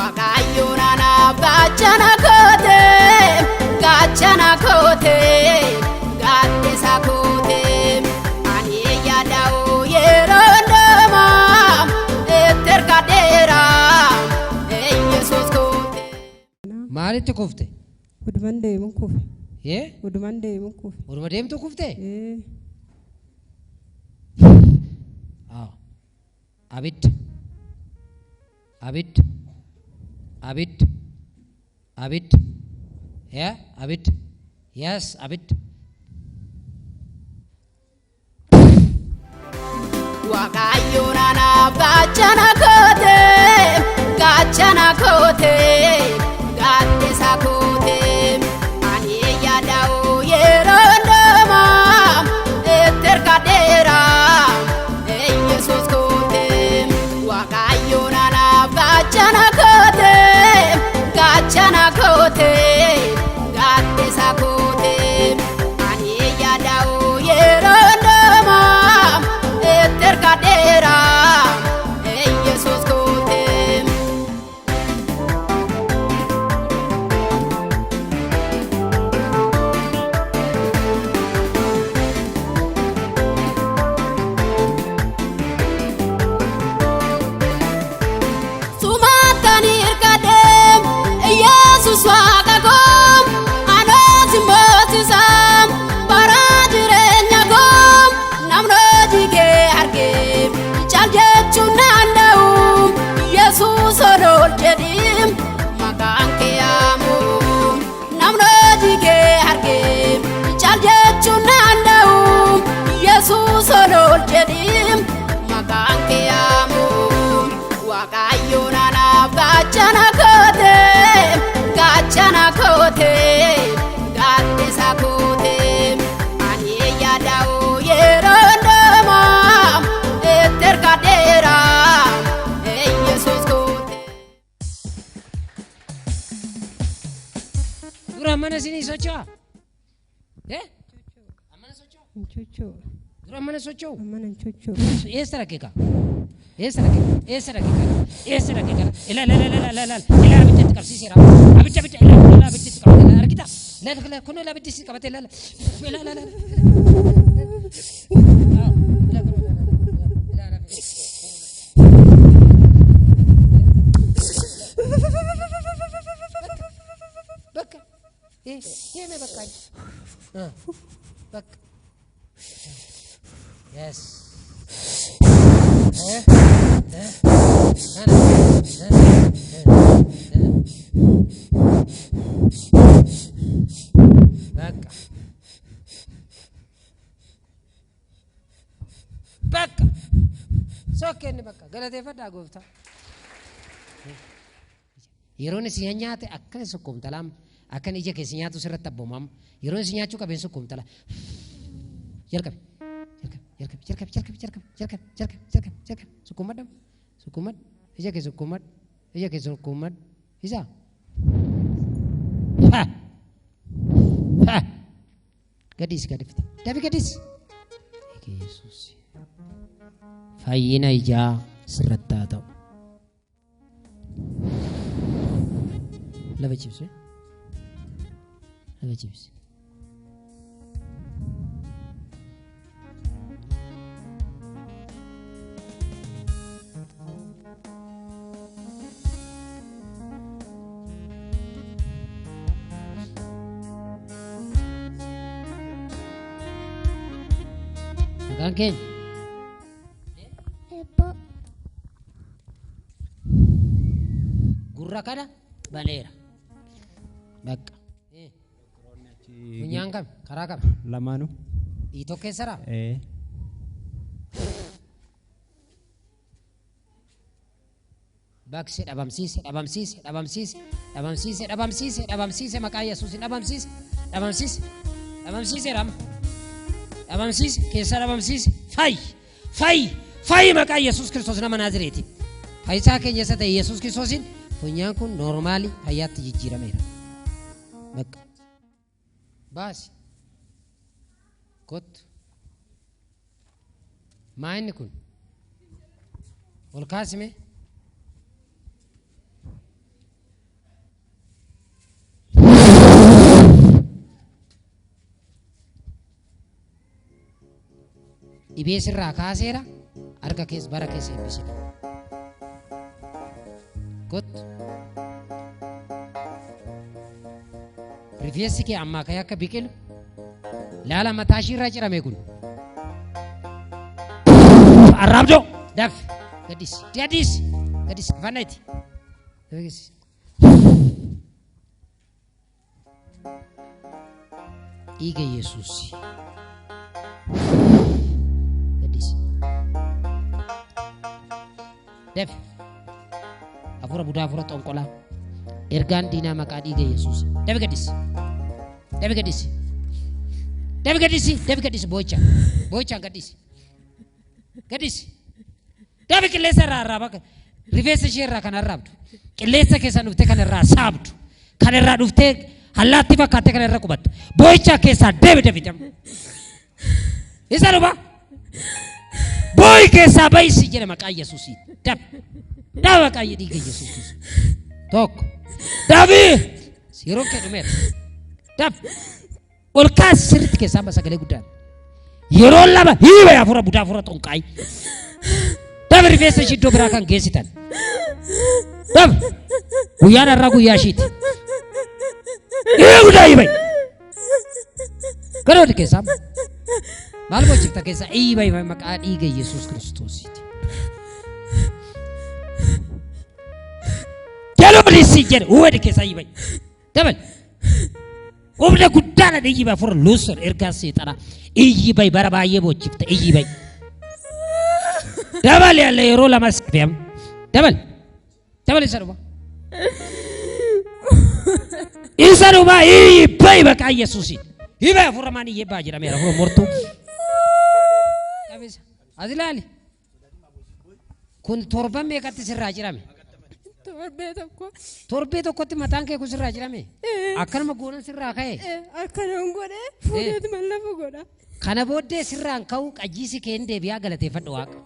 Waaqayyoon anaaf gaachana koote, gaachana koote, gaaddisa koote. Ani yaada'u yeroo hundumaa itti hirkadheera Yesuus koote. Maalitti kufte? Uduman deemuun kufe. Uduman deemtu kufte? Abid. Yeah, Abid. Yes, Abid. Waaqayyoon anaaf gaachana koote, gaachana koote, gaaddisa koote. Ani yaada'u yeroo hundumaa itti hirkadheera Yesuus koote. Waaqayyoon anaaf gaachana koote, gaachana koote, gaaddisa koote. Ani yaada'u yeroo hundumaa itti hirkadheera Yesuus koote. Sumattani hirkadheem Yesuus waaqa koo, anooti moosisam bara jireenya koo. Namni hojii argee caal jechuun danda'u Yesuus ol jedhiim maqaan kee yaamu. Namni hojii argee caal jechuun danda'u Yesuus ol jedhiim maqaan kee yaamu. Waaqayyoon anaaf gaachana koote, gaachana koote, gaaddisa koote. Ani yaada'u yeroo hundumaa itti hirkadheera Yesuus koote. Dura mana sini socho'a? Mana socho'a? Hinchuchuu. Dura mana socho'u? Amman hinchuchuu. Eessa dhaqee kana? Ilaala abidda qabsiiseera. Abidda ilaala abidda qabate argita? Ilaala kun ilaala abidda qabate ilaala. Bakka. Yeme bakka. Bakka. Yes. Bakka. Sokkeenni bakka galateeffadhaa gooftaa. Yeroon isin nyaate akkana sukkumtalaam, akkan ija keessa nyaatu sirratti abboomam. Yeroon isin nyaachuu qabeen sukkumtala. Jalqabe. Sukkumad. Ija kee sukkumad. Isa. Gadis. Dabi gadis. Yesuus. Fayyina ijaa sirratti haa ta'u. Lafa cibse. Gangken. Gurra kana baneera. Bakka. Funyaan kam? Karaa kam? Lamaanu. Dhiitoo keessara? Baksi dhabamsiise maqaa Yesuusin dhabamsiise ram. Dhabamsiise keessa dhabamsiise fayyi maqaa Yesuus Kiristoos nama Naazreeti. Fayyisaa keenya isa ta'e Yesuus Kiristoosin funyaan kun noormaali fayyaatti jijjiirameera. Bakka. Baasi. Kottu. Maa inni kun? Ol kaasime? dhibee sirraa kaaseera harka keessa bara keessa eebbisina. Kot rifeensi kee ammaa ka'ee akka biqilu laala mataa ishii irraa cirame kun arrabdoo daf gadis fanneeti dhiiga Yesuus gadis daf afura budaa afura xonqolaa ergaan diinaa maqaa dhiiga Yesuus daf gadis bocha gadis dabi qilleessa irraa arraaba rifeensa ishee irraa kan arraabdu qilleessa keessa dhuftee kan irraa saabdu kan irraa dhuftee allaatti fakkaattee kan irra qubattu bocha keessaa deebi isa dhuba boy keessaa bayisi jedhe maqaa Yesuusii dab maqaa dhiiga Yesuus tokko dabi yeroo kee dhumeera dab ol kaas sirriitti keessaa sagalee guddaan yeroo lama hiiba afura budaa afura xonqaay dab rifeensa ishee iddoo biraa kan geessitan dab guyyaan irraa guyyaa ishiiti guddaa hiibay garooti keessaa maal bochifta keessaa hiibay maqaa dhiiga Yesuus Kiristoosiiti jalolisi jedhe uwwedi keessaa hiibay dabal obla guddana de yiba for loser erga seetana iyyibay barabaye bochifta iyyibay dabal yalle yero lamasfem dabal isaruba iyyibay baka Yesusi iba for mani yeba jira mera for mortu kabisa adilali kun torba me katti sirra jirame torbe tokkotti mataan kee kun sirraa jirame akkanuma goonan sirraa ka'e akkanuma godhe fuudheet mallafa godha kana booddee sirraan ka'u qajjiisi kee hin deebi'aa galateeffadhu Waaqa.